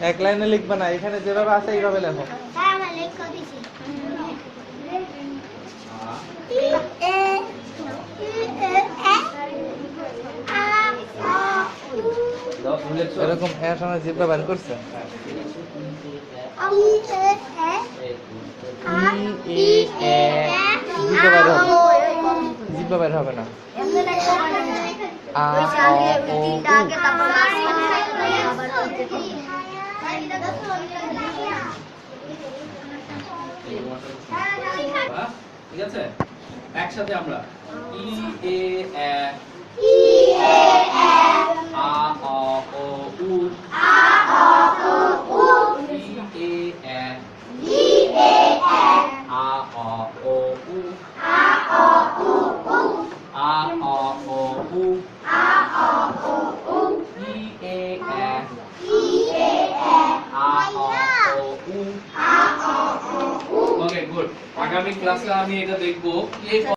এক লাইনে লিখবে না, এখানে যেভাবে আছে এইভাবে লেখো। এরকম এর সময় জিব্বা বের করছে, জিব্বা বের হবে না। ঠিক আছে, একসাথে আমরা ই এ আ অ ও উ ই এ আ অ ও উ আ অ ও উ ই এ আ অ ও উ। ওকে, গুড। আগামী ক্লাসে আমি এটা দেখবো